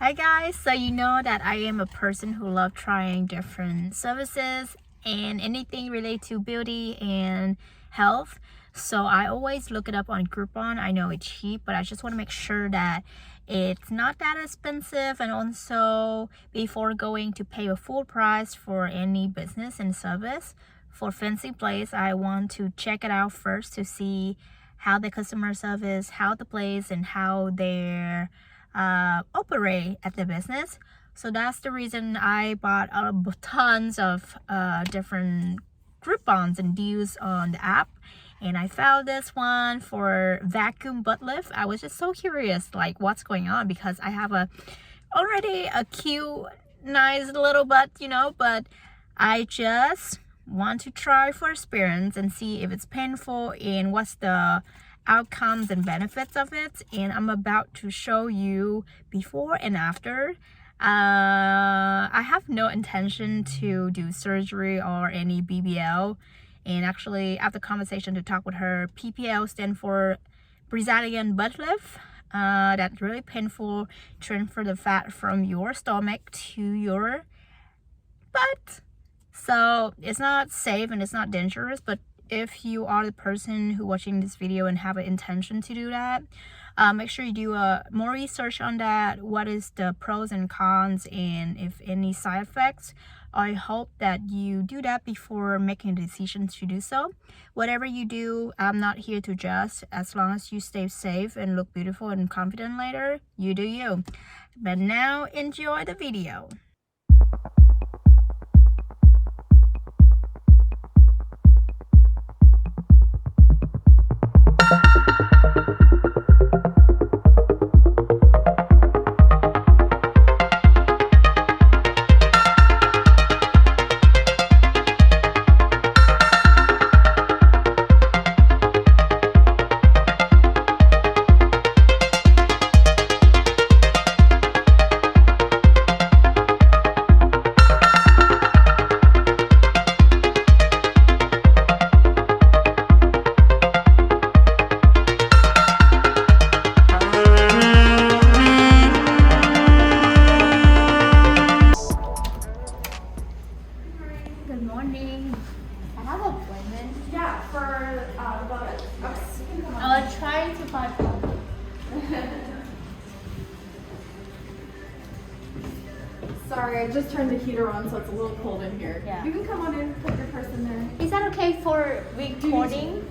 Hi guys, so you know that I am a person who loves trying different services and anything related to beauty and health. So I always look it up on Groupon. I know it's cheap, but I just want to make sure that it's not that expensive, and also before going to pay a full price for any business and service for fancy place, I want to check it out first to see how the customer service, how the place, and how their operate at the business. So that's the reason I bought tons of different Groupons and deals on the app, and I found this one for vacuum butt lift. I was just so curious like what's going on, because I have already a cute nice little butt, but I just want to try for experience and see if it's painful and what's the outcomes and benefits of it. And I'm about to show you before and after. I have no intention to do surgery or any BBL, and actually after conversation to talk with her, PPL stand for Brazilian butt lift. That's really painful, transfer the fat from your stomach to your butt. So it's not safe and it's not dangerous, but if you are the person who watching this video and have an intention to do that, make sure you do more research on that. What is the pros and cons, and if any side effects. I hope that you do that before making a decision to do so. Whatever you do, I'm not here to judge. As long as you stay safe and look beautiful and confident later, you do you. But now enjoy the video. Good morning. I have an appointment. Yeah, for Trying to find one. Sorry, I just turned the heater on, so it's a little cold in here. Yeah. You can come on in, put your purse in there. Is that okay for recording?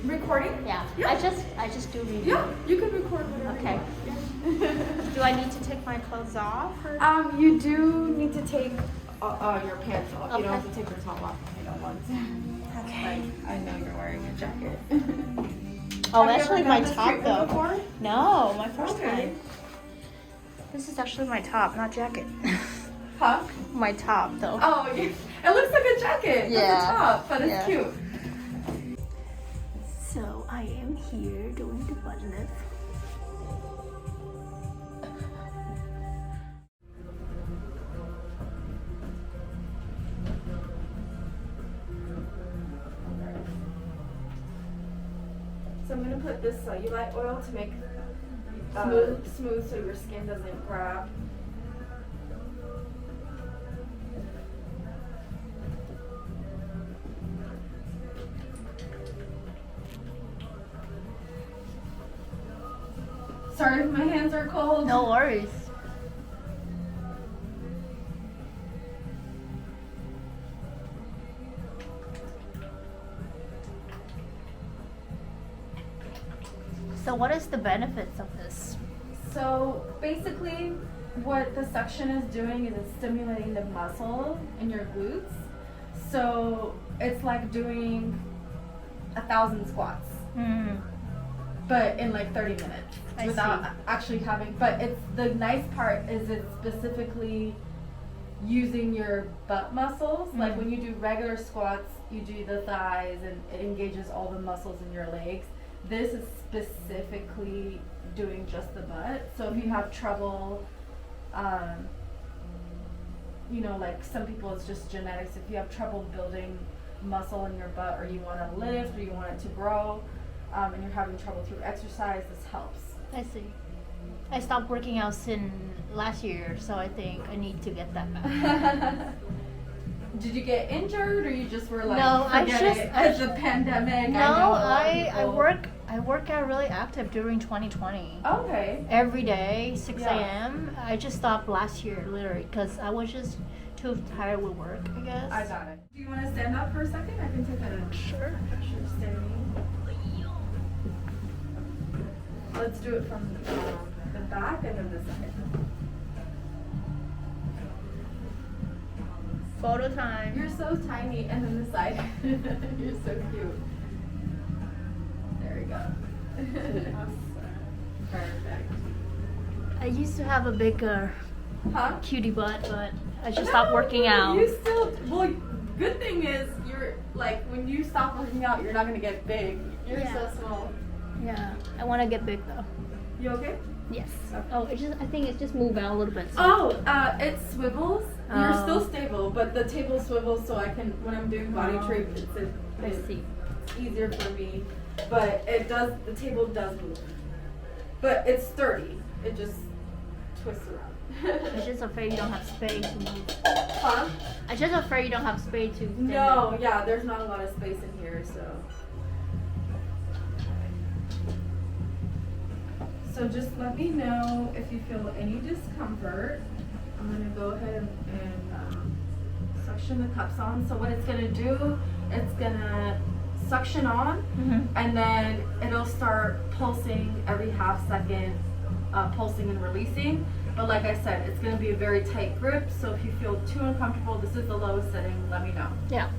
Recording? Yeah. Yeah. I just do review. Yeah, you can record whatever. Okay. You want. Do I need to take my clothes off? Or? You do need to take your pants off. Okay. You don't have to take your top off if you don't want to. Okay. I know you're wearing a jacket. Oh, Have you actually ever my done this top treatment though. before? No, my first Okay. time. This is actually my top, not jacket. Huh? My top though. Oh, yeah. It looks like a jacket. Yeah. That's a top, but it's Yeah. cute. So I am here doing the butt lift. So I'm gonna put this cellulite oil to make smooth so your skin doesn't grab. Sorry if my hands are cold. No worries. So what is the benefits of this? So basically what the suction is doing is it's stimulating the muscle in your glutes. So it's like doing 1,000 squats, but in like 30 minutes I without see. actually having, but it's the nice part is it's specifically using your butt muscles. Like when you do regular squats, you do the thighs and it engages all the muscles in your legs. This is specifically doing just the butt. So if you have trouble, like some people it's just genetics. If you have trouble building muscle in your butt, or you want to lift, or you want it to grow, and you're having trouble through exercise, this helps. I see. I stopped working out since last year, so I think I need to get that back. Did you get injured, or you just were like, No, because the pandemic? No, I work out really active during 2020. Okay. Every day, 6 Yeah. a.m. I just stopped last year, literally, because I was just too tired with work, I guess. I got it. Do you want to stand up for a second? I can take a Sure. picture standing. Let's do it from the back and then the side. Photo time. You're so tiny, and then the side. You're so cute. There we go. Perfect. I used to have a bigger Huh? cutie butt, but I just stopped working out. You still, well, good thing is you're like, when you stop working out, you're not gonna get big. You're so small. Yeah, I want to get big though. You okay? Yes. Oh, I think it just moved out a little bit. Oh, it swivels. You're Oh. still stable, but the table swivels so I can, when I'm doing body Oh. treatments, I see. it's easier for me. But it does, the table does move. But it's sturdy. It just twists around. I'm just afraid you don't have space to move. Huh? I'm just afraid you don't have space to. stand No, yeah, there's not a lot of space in here, so. So just let me know if you feel any discomfort. I'm gonna go ahead and suction the cups on. So what it's gonna do, it's gonna suction on, and then it'll start pulsing every half second, pulsing and releasing. But like I said, it's gonna be a very tight grip. So if you feel too uncomfortable, this is the lowest setting. Let me know. Yeah.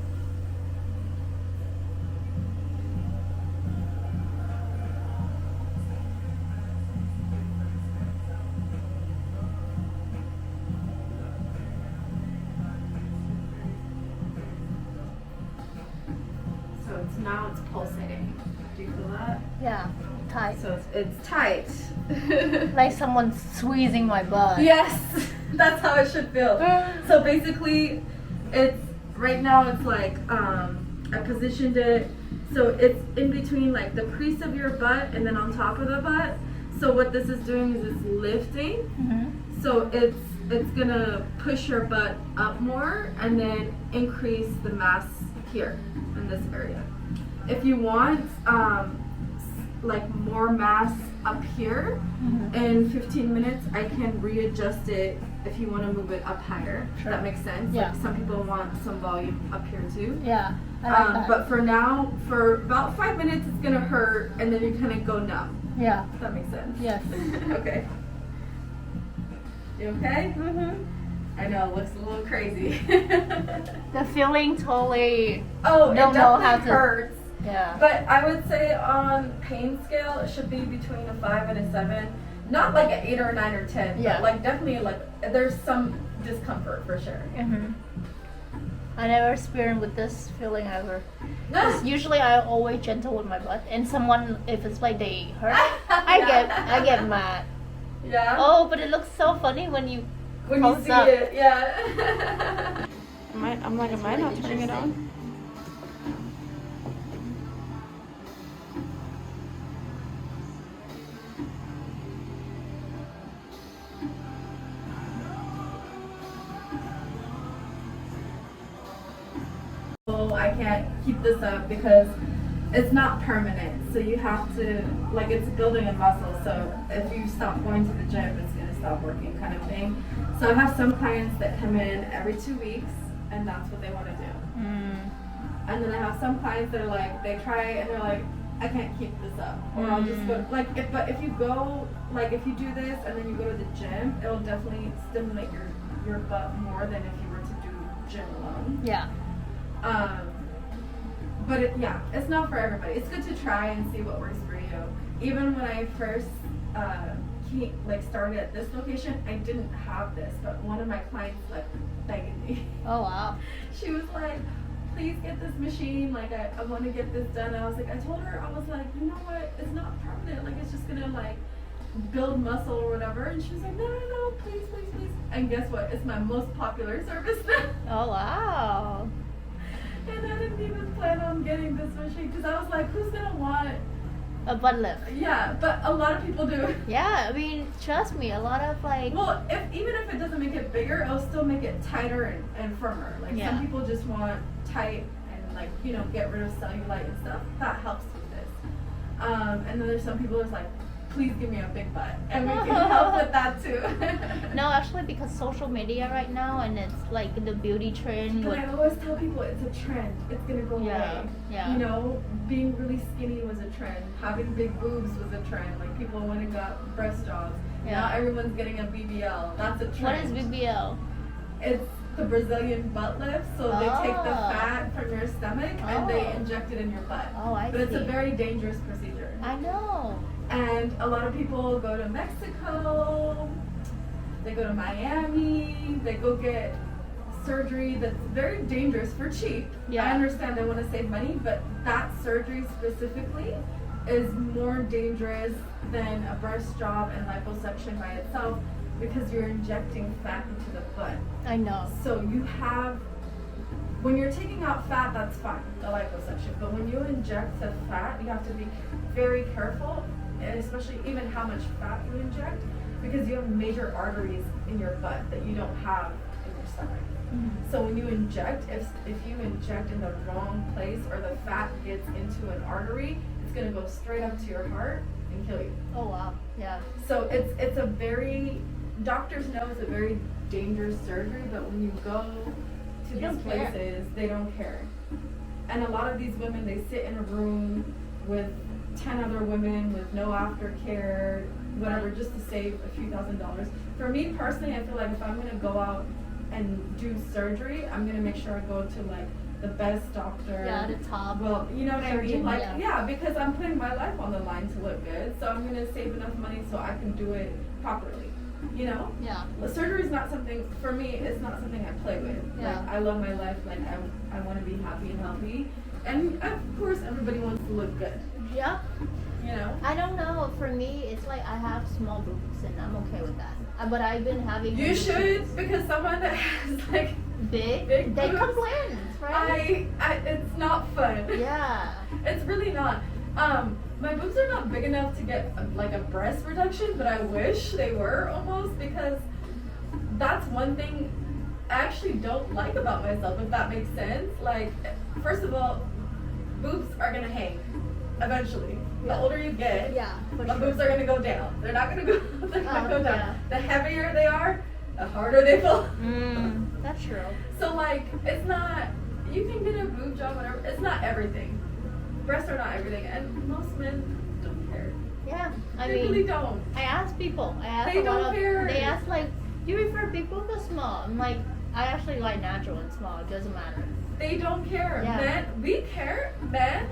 So now it's pulsating. Do you feel that? Yeah. Tight. So it's tight. Like someone squeezing my butt. Yes, that's how it should feel. So basically, it's right now. It's like I positioned it so it's in between like the crease of your butt and then on top of the butt. So what this is doing is it's lifting. So it's gonna push your butt up more and then increase the mass here in this area. If you want like more mass up here, in 15 minutes I can readjust it if you want to move it up higher. Sure. That makes sense. Yeah. Like some people want some volume up here too. Yeah. I like that. But for now, for about 5 minutes it's gonna hurt and then you kind of go numb. Yeah. Does that make sense? Yes. Okay. You okay? I know, it looks a little crazy. The feeling totally. Oh, it Don't know definitely how to- hurts. Yeah. But I would say on pain scale, it should be between a 5 and a 7. Not like an 8 or a 9 or 10, Yeah. but like definitely like there's some discomfort for sure. I never experienced with this feeling ever. 'Cause usually I always gentle with my butt, and someone if it's like they hurt, I get mad. Yeah. Oh, but it looks so funny when you. When you pulse see up. it, yeah. am I not turning it on? I can't keep this up because it's not permanent. So you have to, like, it's building a muscle. So if you stop going to the gym, it's going to stop working, kind of thing. So I have some clients that come in every 2 weeks and that's what they want to do. And then I have some clients that are like, they try and they're like, I can't keep this up. Or I'll just go, like, if you go, like, if you do this and then you go to the gym, it'll definitely stimulate your butt more than if you were to do gym alone. Yeah. But it's not for everybody. It's good to try and see what works for you. Even when I first started at this location, I didn't have this, but one of my clients begged me. Oh wow. She was like, please get this machine, like I want to get this done. I was like, I told her, I was like, you know what, it's not permanent, like it's just gonna like build muscle or whatever. And she was like, no, please. And guess what, it's my most popular service now. Oh wow. And I didn't even plan on getting this machine because I was like, who's gonna want A butt lift. Yeah, but a lot of people do. Yeah, I mean, trust me, a lot of like. Well, even if it doesn't make it bigger, it'll still make it tighter and firmer. Like Yeah. some people just want tight and like get rid of cellulite and stuff. That helps with this. And then there's some people that's like, please give me a big butt, and we can help with that too. No, actually, because social media right now, and it's like the beauty trend. But I always tell people it's a trend. It's gonna go away. Yeah. Being really skinny was a trend. Having big boobs was a trend. Like people went and got breast jobs. Yeah. Now everyone's getting a BBL. That's a trend. What is BBL? It's the Brazilian butt lift. So they take the fat from your stomach and they inject it in your butt. Oh, I see. But it's a very dangerous procedure. I know. And a lot of people go to Mexico, they go to Miami, they go get surgery that's very dangerous for cheap. Yeah. I understand they want to save money, but that surgery specifically is more dangerous than a breast job and liposuction by itself because you're injecting fat into the butt. I know. So when you're taking out fat, that's fine, the liposuction. But when you inject the fat, you have to be very careful, and especially even how much fat you inject, because you have major arteries in your butt that you don't have in your stomach. Mm-hmm. So when you inject, if you inject in the wrong place or the fat gets into an artery, it's going to go straight up to your heart and kill you. Oh wow, yeah. So it's a very, doctors know it's a very dangerous surgery, but when you go to these places, they don't care. And a lot of these women, they sit in a room with 10 other women with no aftercare, whatever, just to save a few $1,000s. For me personally, I feel like if I'm going to go out and do surgery, I'm going to make sure I go to like the best doctor. Yeah, the top. Well, you know what I mean? surgeon, Like, yeah. yeah, because I'm putting my life on the line to look good, so I'm going to save enough money so I can do it properly. Yeah. Surgery is not something, for me, it's not something I play with. Yeah. Like, I love my life, like, I want to be happy and healthy. And of course, everybody wants to look good, Yeah. I don't know. For me, it's like I have small boobs, and I'm okay with that. But I've been having. You should, because someone that has, like, big big they boobs, complain, right? It's not fun. Yeah. It's really not. My boobs are not big enough to get like a breast reduction, but I wish they were almost, because that's one thing I actually don't like about myself, if that makes sense. Like, first of all, boobs are gonna hang eventually. The older you get, For the sure. boobs are gonna go down. They're not gonna go. They're gonna go down. Yeah. The heavier they are, the harder they fall. That's true. So like, it's not. You can get a boob job, whatever. It's not everything. Breasts are not everything, and most men don't care. Yeah. They really don't. I ask people. They don't care. They ask like, do you prefer big boob or small? I'm like, I actually like natural and small. It doesn't matter. They don't care. Yeah. Men, we care. Men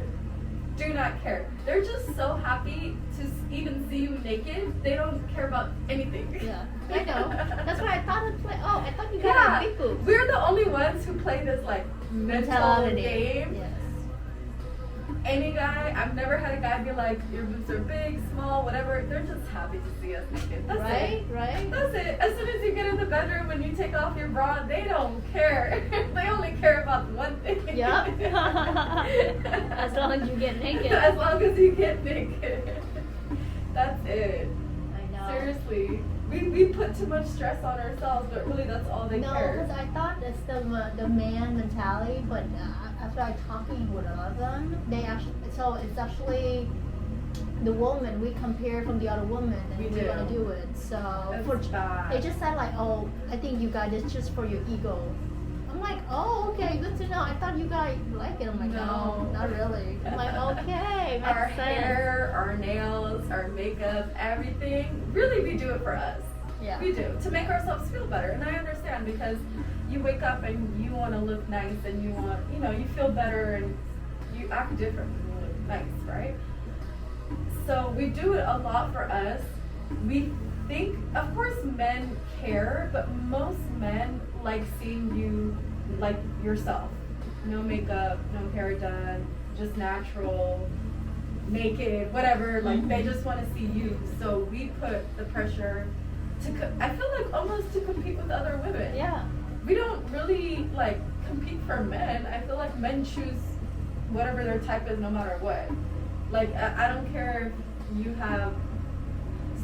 do not care. They're just so happy to even see you naked. They don't care about anything. Yeah, I know. That's why I thought it's like, I thought you got Yeah, a big boobs. we're the only ones who play this like mental game. Yes. Any guy, I've never had a guy be like, your boobs are big, small, whatever. They're just happy to see us naked. That's it. Right? That's it. As soon as you get in the bedroom and you take off your bra, they don't care. They only care about one thing. Yup. As long as you get naked. As long as you get naked. That's it. I know. Seriously. We put too much stress on ourselves, but really that's all they No, care. because I thought it's the man mentality, but after I talking with a lot of them, they actually, so it's actually the woman, we compare from the other woman, and We we're gonna do. do it. So That's bad. they just said like, I think you guys, it's just for your ego. I'm like, okay, good to know. I thought you guys like it. I'm like, no, not really. I'm like, okay, makes Our sense. hair, our nails, our makeup, everything. Really, we do it for us. Yeah. We do. To make ourselves feel better. And I understand, because you wake up and you want to look nice and you want, you feel better and you act different when you look nice, right? So we do it a lot for us. We think, of course, men care, but most men like seeing you like yourself. No makeup, no hair done, just natural, naked, whatever. Like, they just want to see you. So we put the pressure to, I feel like almost to compete with other women. Yeah. We don't really like compete for men. I feel like men choose whatever their type is no matter what. Like, I don't care if you have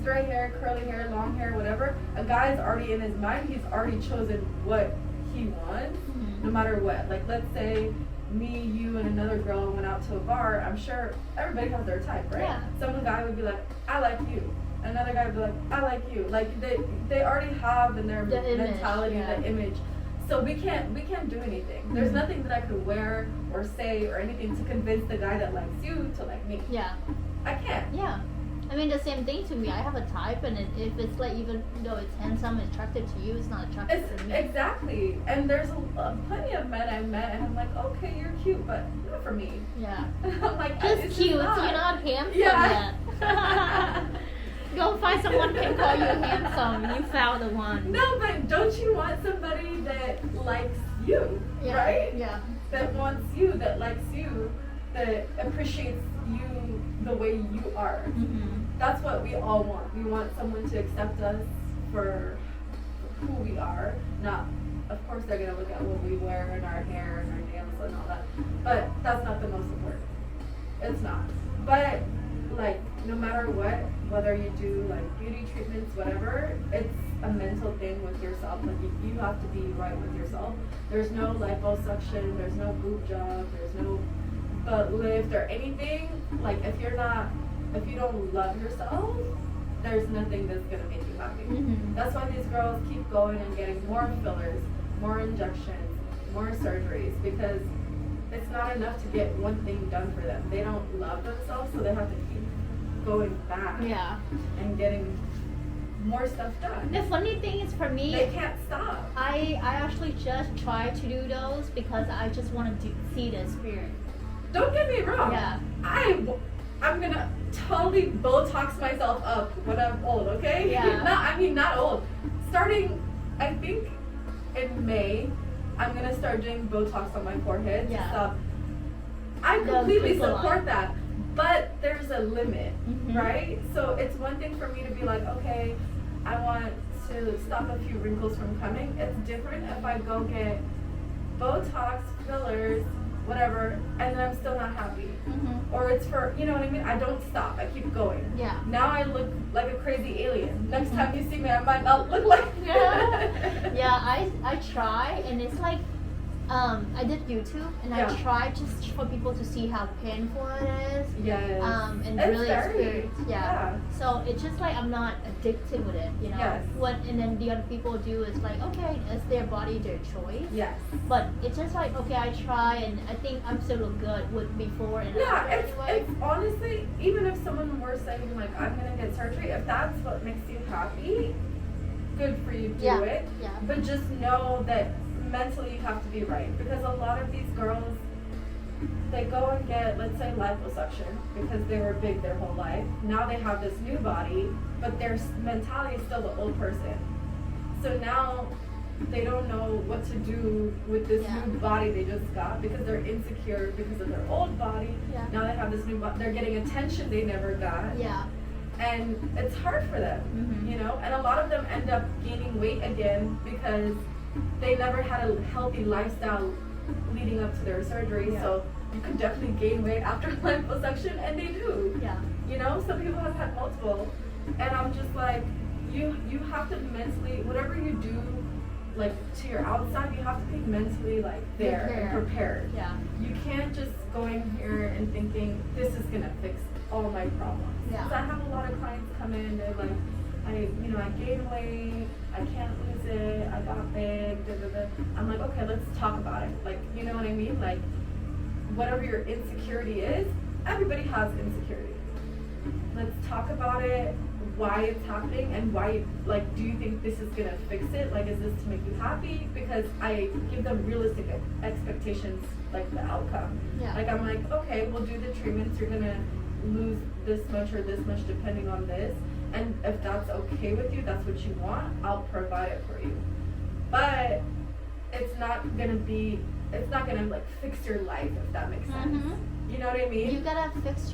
straight hair, curly hair, long hair, whatever. A guy's already in his mind, he's already chosen what he wants, no matter what. Like, let's say me, you, and another girl went out to a bar. I'm sure everybody has their type, right? Yeah. Some guy would be like, I like you. Another guy would be like, I like you. Like, they already have in their mentality the image. So we can't do anything. There's nothing that I could wear or say or anything to convince the guy that likes you to like me. Yeah. I can't. Yeah. I mean, the same thing to me. I have a type, and if it's like, even though it's handsome and attractive to you, it's not attractive to me. Exactly. And there's plenty of men I've met, and I'm like, okay, you're cute, but not for me. Yeah. I'm like, just it's cute. Just You're not handsome yet. Go find someone who can call you handsome. You found the one. No, but don't you want somebody that likes you, right? Yeah. That wants you, that likes you, that appreciates you the way you are. That's what we all want. We want someone to accept us for who we are. Not, of course, they're gonna look at what we wear and our hair and our nails and all that. But that's not the most important. It's not. But like, no matter what, whether you do like beauty treatments, whatever, it's a mental thing with yourself. Like, you have to be right with yourself. There's no liposuction. There's no boob job. There's no butt lift or anything. Like, if you don't love yourself, there's nothing that's gonna make you happy. That's why these girls keep going and getting more fillers, more injections, more surgeries, because it's not enough to get one thing done for them. They don't love themselves, so they have to keep going back and getting more stuff done. The funny thing is, for me, they can't stop. I actually just try to do those because I just want to see the experience. Don't get me wrong. Yeah. I'm gonna totally Botox myself up when I'm old, okay? Yeah. Not old. Starting, I think, in May, I'm gonna start doing Botox on my forehead to stop. I completely support that, but there's a limit, right? So it's one thing for me to be like, okay, I want to stop a few wrinkles from coming. It's different if I go get Botox, fillers, whatever, and then I'm still not happy. Or it's for, you know what I mean? I don't stop. I keep going. Yeah. Now I look like a crazy alien. Next time you see me, I might not look like Yeah, I try, and it's like, I did YouTube, and I tried just for people to see how painful it is. Yes. And it's really very, experience. Yeah. So it's just like, I'm not addicted with it, you know. Yes. And then the other people do is like, okay, it's their body, their choice. Yes. But it's just like, okay, I try, and I think I'm still look good with before and after. It's honestly, even if someone were saying like, I'm gonna get surgery, if that's what makes you happy, good for you, do it. Yeah. But just know that mentally you have to be right, because a lot of these girls, they go and get, let's say, liposuction because they were big their whole life. Now they have this new body, but their mentality is still the old person. So now they don't know what to do with this new body they just got, because they're insecure because of their old body. Now they have this new body. They're getting attention they never got. And it's hard for them, you know? And a lot of them end up gaining weight again because they never had a healthy lifestyle leading up to their surgery. So you could definitely gain weight after liposuction, and they do. You know, some people have had multiple. And I'm just like, you have to mentally, whatever you do, like to your outside, you have to be mentally like there and prepared. You can't just go in here and thinking this is gonna fix all my problems. Because I have a lot of clients come in, they're like, I gained weight, I can't lose it, I got big, I'm like, okay, let's talk about it. Like, you know what I mean? Like, whatever your insecurity is, everybody has insecurity. Let's talk about it, why it's happening, and why, like, do you think this is gonna fix it? Like, is this to make you happy? Because I give them realistic expectations, like the outcome. Like, I'm like, okay, we'll do the treatments, you're gonna lose this much or this much depending on this. And if that's okay with you, that's what you want, I'll provide it for you. But it's not gonna like fix your life, if that makes sense. You know what I mean? You gotta fix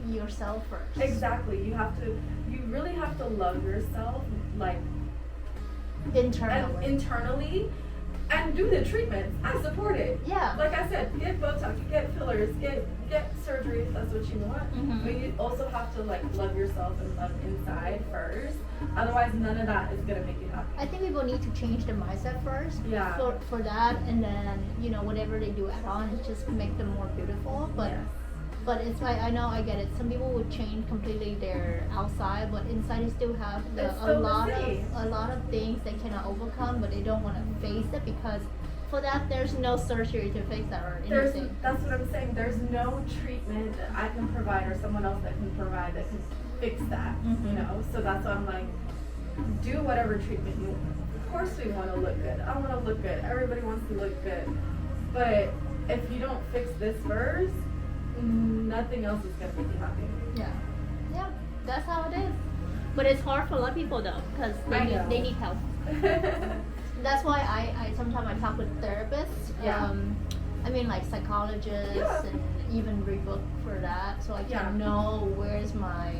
yourself first. Exactly. You really have to love yourself, like internally. and do the treatments. I support it. Yeah. Like I said, get Botox, get fillers, get surgery if that's what you want. Mhm. But you also have to like love yourself and love inside first. Otherwise, none of that is gonna make you happy. I think people need to change their mindset first. Yeah. For that, and then whatever they do add on is just make them more beautiful. But Yes. but it's like I know I get it. Some people would change completely their outside, but inside they still have It's a still the lot same. of things they cannot overcome, but they don't want to face it because for that there's no surgery to fix that or anything. That's what I'm saying. There's no treatment that I can provide or someone else that can provide that can fix that. Mhm. So that's why I'm like, do whatever treatment you want. Of course we want to look good. I want to look good. Everybody wants to look good. But if you don't fix this first, nothing else is gonna make you happy. Yeah, that's how it is. But it's hard for a lot of people though, because I know. they need help. That's why I sometimes I talk with therapists. Yeah. I mean like psychologists Yeah. and even read book for that, so I can Yeah. know where's my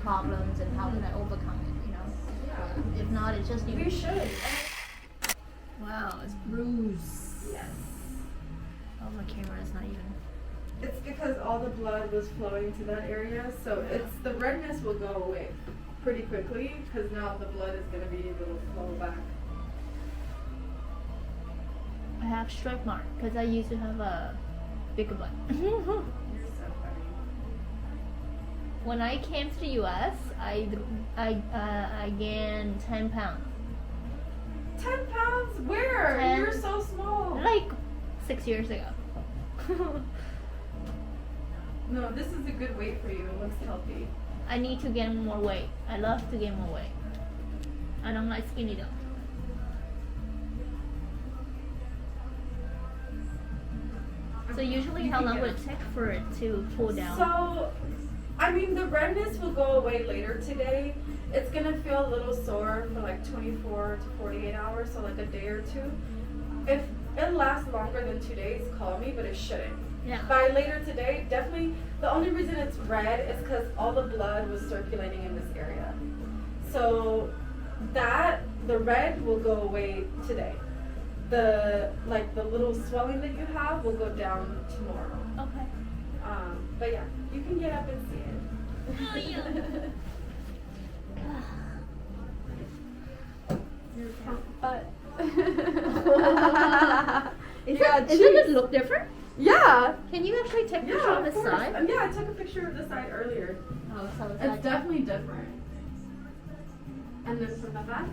problems and how can I overcome it. Yeah. If not, it's just you. We should. Wow, it's bruised. Yes. Oh, my camera is not even. It's because all the blood was flowing to that area, so the redness will go away pretty quickly because now the blood is going to be able to flow back. I have stripe mark because I used to have a bigger butt. You're so funny. When I came to the U.S., I gained 10 pounds. 10 pounds? Where? 10. You're so small. Like 6 years ago. No, this is a good weight for you. It looks healthy. I need to gain more weight. I love to gain more weight. I don't like skinny though. So usually You how can long get would it take for it to pull down? So, I mean, the redness will go away later today. It's gonna feel a little sore for like 24 to 48 hours, so like a day or two. If it lasts longer than 2 days, call me, but it shouldn't. Yeah. By later today, definitely, the only reason it's red is because all the blood was circulating in this area. So the red will go away today. The little swelling that you have will go down tomorrow. Okay. But yeah, you can get up and see it. Oh, yeah. Your plump butt. Isn't it look different? Yeah. Can you actually take a picture Yeah, on the of course. side? Yeah, I took a picture of the side earlier. Oh, so it's It's like definitely different. And then from the back.